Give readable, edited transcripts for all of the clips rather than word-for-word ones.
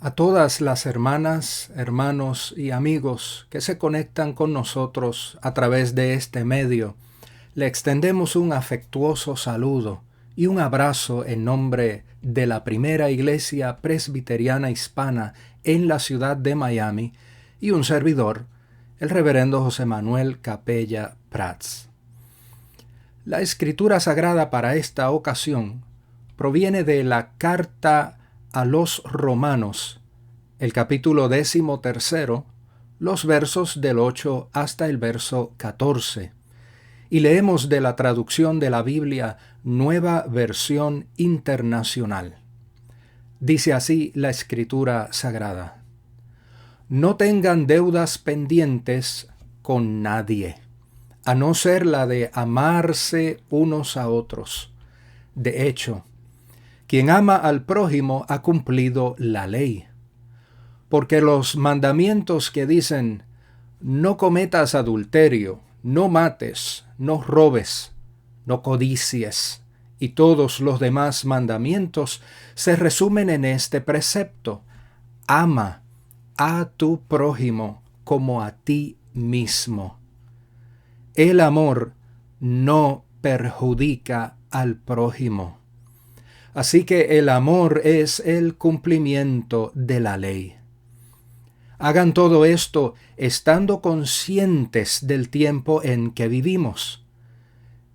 A todas las hermanas, hermanos y amigos que se conectan con nosotros a través de este medio, le extendemos un afectuoso saludo y un abrazo en nombre de la primera iglesia presbiteriana hispana en la ciudad de Miami y un servidor, el reverendo José Manuel Capella Prats. La escritura sagrada para esta ocasión proviene de la carta a los Romanos, el capítulo 13, los versos del 8 hasta el verso 14, y leemos de la traducción de la Biblia Nueva Versión Internacional. Dice así la escritura sagrada: No tengan deudas pendientes con nadie, a no ser la de amarse unos a otros. De hecho, quien ama al prójimo ha cumplido la ley. Porque los mandamientos que dicen, no cometas adulterio, no mates, no robes, no codicies, y todos los demás mandamientos se resumen en este precepto: ama a tu prójimo como a ti mismo. El amor no perjudica al prójimo. Así que el amor es el cumplimiento de la ley. Hagan todo esto estando conscientes del tiempo en que vivimos.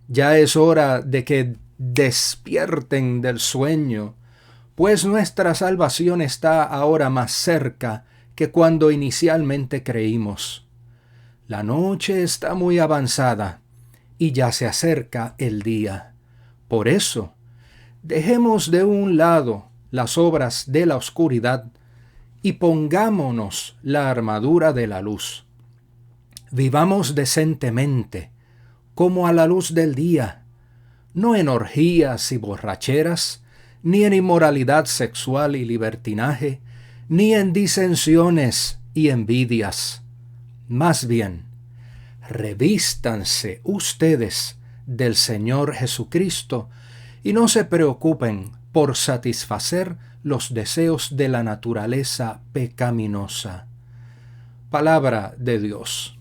Ya es hora de que despierten del sueño, pues nuestra salvación está ahora más cerca que cuando inicialmente creímos. La noche está muy avanzada y ya se acerca el día. Por eso, dejemos de un lado las obras de la oscuridad y pongámonos la armadura de la luz. Vivamos decentemente, como a la luz del día, no en orgías y borracheras, ni en inmoralidad sexual y libertinaje, ni en disensiones y envidias. Más bien, revístanse ustedes del Señor Jesucristo y no se preocupen por satisfacer los deseos de la naturaleza pecaminosa. Palabra de Dios.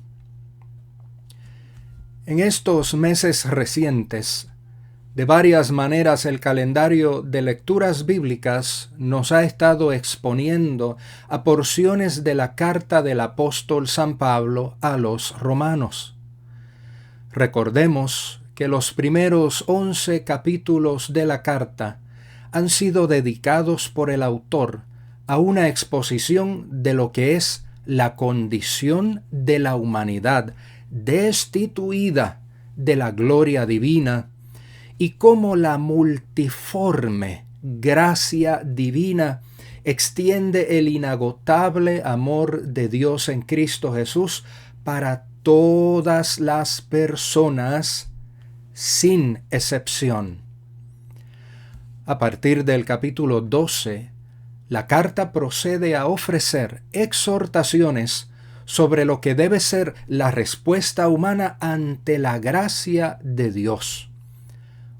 En estos meses recientes, de varias maneras el calendario de lecturas bíblicas nos ha estado exponiendo a porciones de la carta del apóstol San Pablo a los romanos. Recordemos que los primeros 11 capítulos de la carta han sido dedicados por el autor a una exposición de lo que es la condición de la humanidad destituida de la gloria divina y cómo la multiforme gracia divina extiende el inagotable amor de Dios en Cristo Jesús para todas las personas sin excepción. A partir del capítulo 12, la carta procede a ofrecer exhortaciones sobre lo que debe ser la respuesta humana ante la gracia de Dios.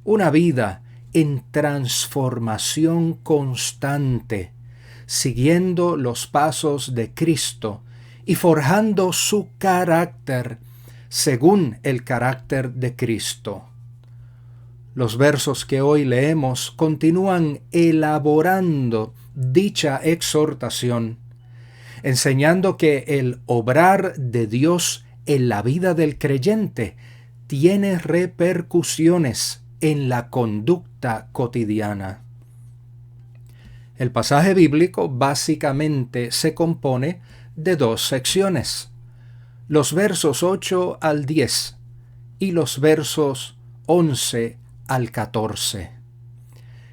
Una vida en transformación constante, siguiendo los pasos de Cristo y forjando su carácter según el carácter de Cristo. Los versos que hoy leemos continúan elaborando dicha exhortación, enseñando que el obrar de Dios en la vida del creyente tiene repercusiones en la conducta cotidiana. El pasaje bíblico básicamente se compone de dos secciones: los versos 8 al 10 y los versos 11 al 14.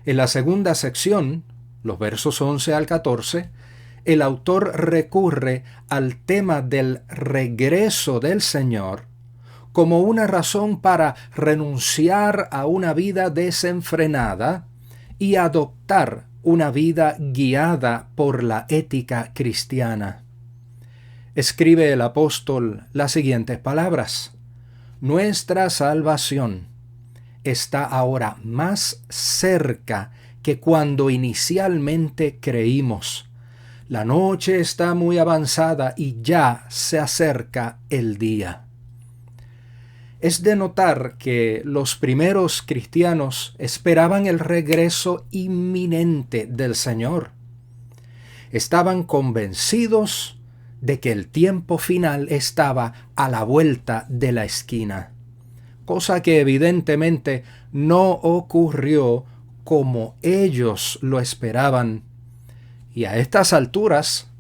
En la segunda sección, los versos 11 al 14, el autor recurre al tema del regreso del Señor como una razón para renunciar a una vida desenfrenada y adoptar una vida guiada por la ética cristiana. Escribe el apóstol las siguientes palabras: Nuestra salvación está ahora más cerca que cuando inicialmente creímos. La noche está muy avanzada y ya se acerca el día. Es de notar que los primeros cristianos esperaban el regreso inminente del Señor. Estaban convencidos de que el tiempo final estaba a la vuelta de la esquina, cosa que evidentemente no ocurrió como ellos lo esperaban. Y a estas alturas,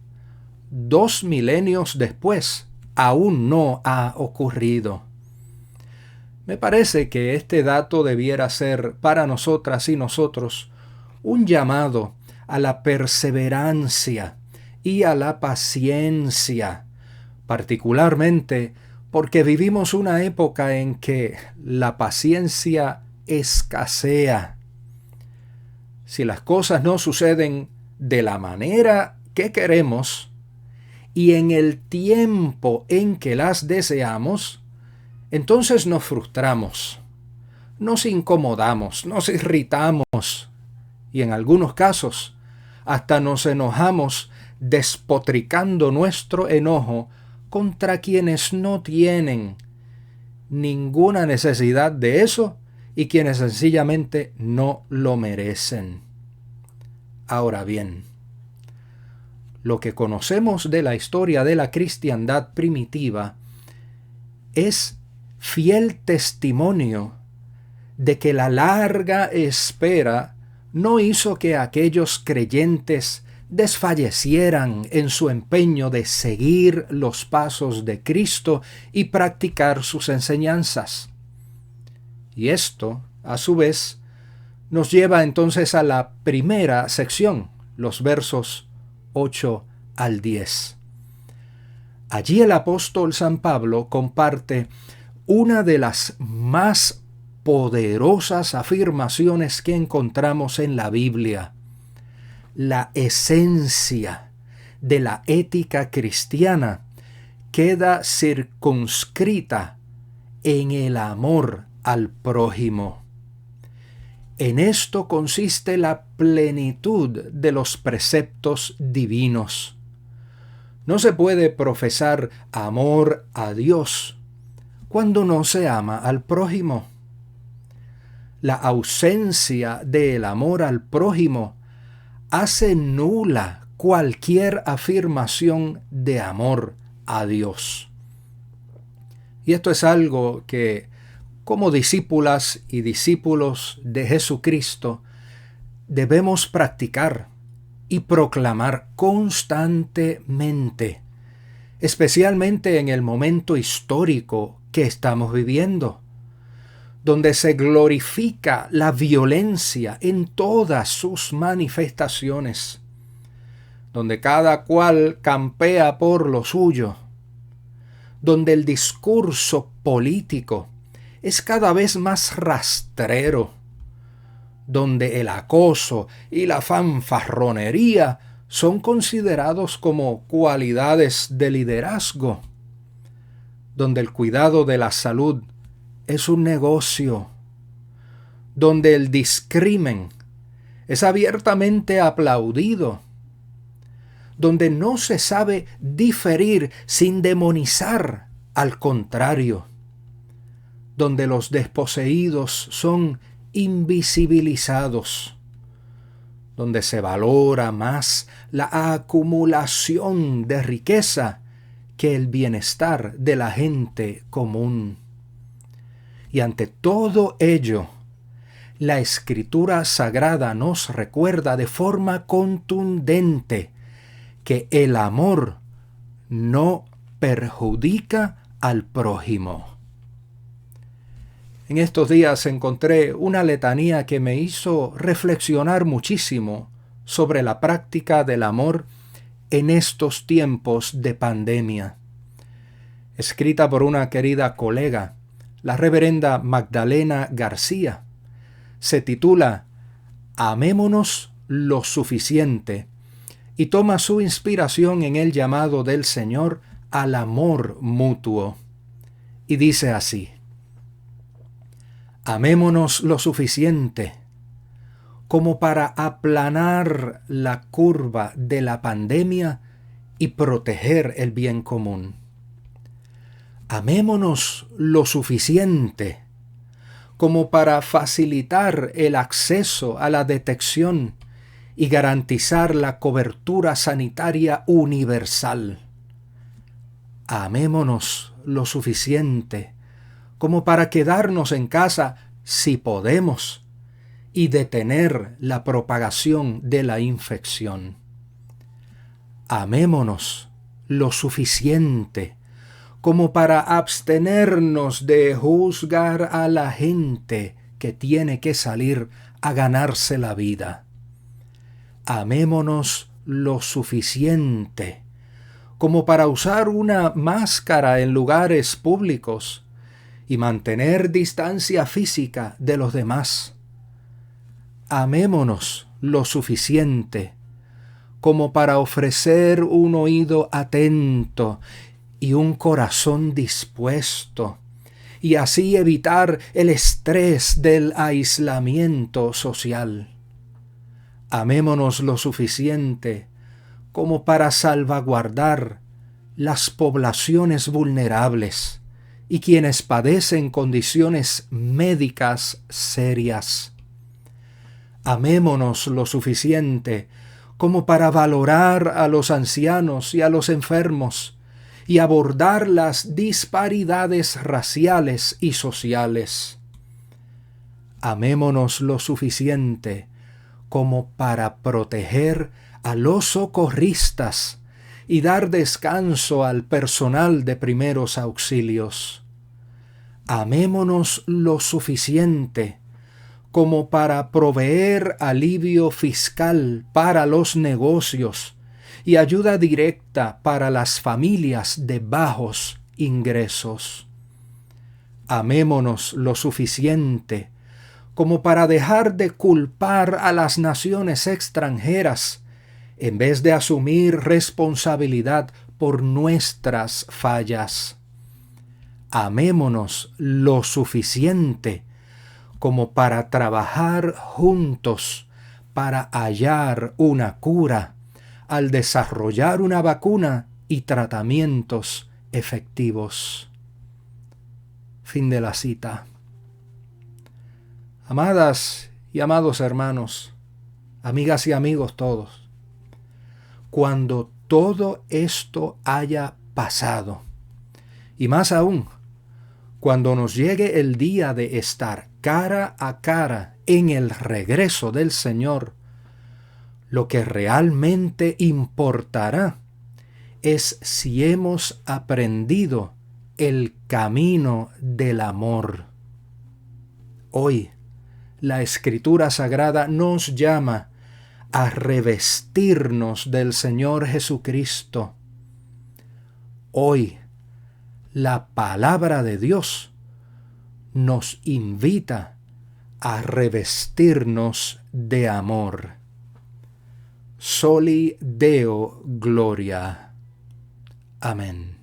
2 milenios después, aún no ha ocurrido. Me parece que este dato debiera ser para nosotras y nosotros un llamado a la perseverancia y a la paciencia, particularmente porque vivimos una época en que la paciencia escasea. Si las cosas no suceden de la manera que queremos y en el tiempo en que las deseamos, entonces nos frustramos, nos incomodamos, nos irritamos y en algunos casos hasta nos enojamos despotricando nuestro enojo contra quienes no tienen ninguna necesidad de eso y quienes sencillamente no lo merecen. Ahora bien, lo que conocemos de la historia de la cristiandad primitiva es fiel testimonio de que la larga espera no hizo que aquellos creyentes desfallecieran en su empeño de seguir los pasos de Cristo y practicar sus enseñanzas. Y esto, a su vez, nos lleva entonces a la primera sección, los versos 8 al 10. Allí el apóstol San Pablo comparte una de las más poderosas afirmaciones que encontramos en la Biblia. La esencia de la ética cristiana queda circunscrita en el amor al prójimo. En esto consiste la plenitud de los preceptos divinos. No se puede profesar amor a Dios cuando no se ama al prójimo. La ausencia del amor al prójimo hace nula cualquier afirmación de amor a Dios. Y esto es algo que, como discípulas y discípulos de Jesucristo, debemos practicar y proclamar constantemente, especialmente en el momento histórico que estamos viviendo, donde se glorifica la violencia en todas sus manifestaciones, donde cada cual campea por lo suyo, donde el discurso político es cada vez más rastrero, donde el acoso y la fanfarronería son considerados como cualidades de liderazgo, donde el cuidado de la salud es un negocio, donde el discrimen es abiertamente aplaudido, donde no se sabe diferir sin demonizar, al contrario, donde los desposeídos son invisibilizados, donde se valora más la acumulación de riqueza que el bienestar de la gente común. Y ante todo ello, la Escritura Sagrada nos recuerda de forma contundente que el amor no perjudica al prójimo. En estos días encontré una letanía que me hizo reflexionar muchísimo sobre la práctica del amor en estos tiempos de pandemia. Escrita por una querida colega, la reverenda Magdalena García, se titula Amémonos lo suficiente y toma su inspiración en el llamado del Señor al amor mutuo. Y dice así: Amémonos lo suficiente, como para aplanar la curva de la pandemia y proteger el bien común. Amémonos lo suficiente como para facilitar el acceso a la detección y garantizar la cobertura sanitaria universal. Amémonos lo suficiente como para quedarnos en casa si podemos y detener la propagación de la infección. Amémonos lo suficiente como para abstenernos de juzgar a la gente que tiene que salir a ganarse la vida. Amémonos lo suficiente como para usar una máscara en lugares públicos y mantener distancia física de los demás. Amémonos lo suficiente como para ofrecer un oído atento y un corazón dispuesto, y así evitar el estrés del aislamiento social. Amémonos lo suficiente como para salvaguardar las poblaciones vulnerables y quienes padecen condiciones médicas serias. Amémonos lo suficiente como para valorar a los ancianos y a los enfermos y abordar las disparidades raciales y sociales. Amémonos lo suficiente como para proteger a los socorristas y dar descanso al personal de primeros auxilios. Amémonos lo suficiente como para proveer alivio fiscal para los negocios y ayuda directa para las familias de bajos ingresos. Amémonos lo suficiente como para dejar de culpar a las naciones extranjeras en vez de asumir responsabilidad por nuestras fallas. Amémonos lo suficiente como para trabajar juntos para hallar una cura al desarrollar una vacuna y tratamientos efectivos. Fin de la cita. Amadas y amados hermanos, amigas y amigos todos, cuando todo esto haya pasado, y más aún, cuando nos llegue el día de estar cara a cara en el regreso del Señor, lo que realmente importará es si hemos aprendido el camino del amor. Hoy, la Escritura Sagrada nos llama a revestirnos del Señor Jesucristo. Hoy, la palabra de Dios nos invita a revestirnos de amor. Soli Deo Gloria. Amén.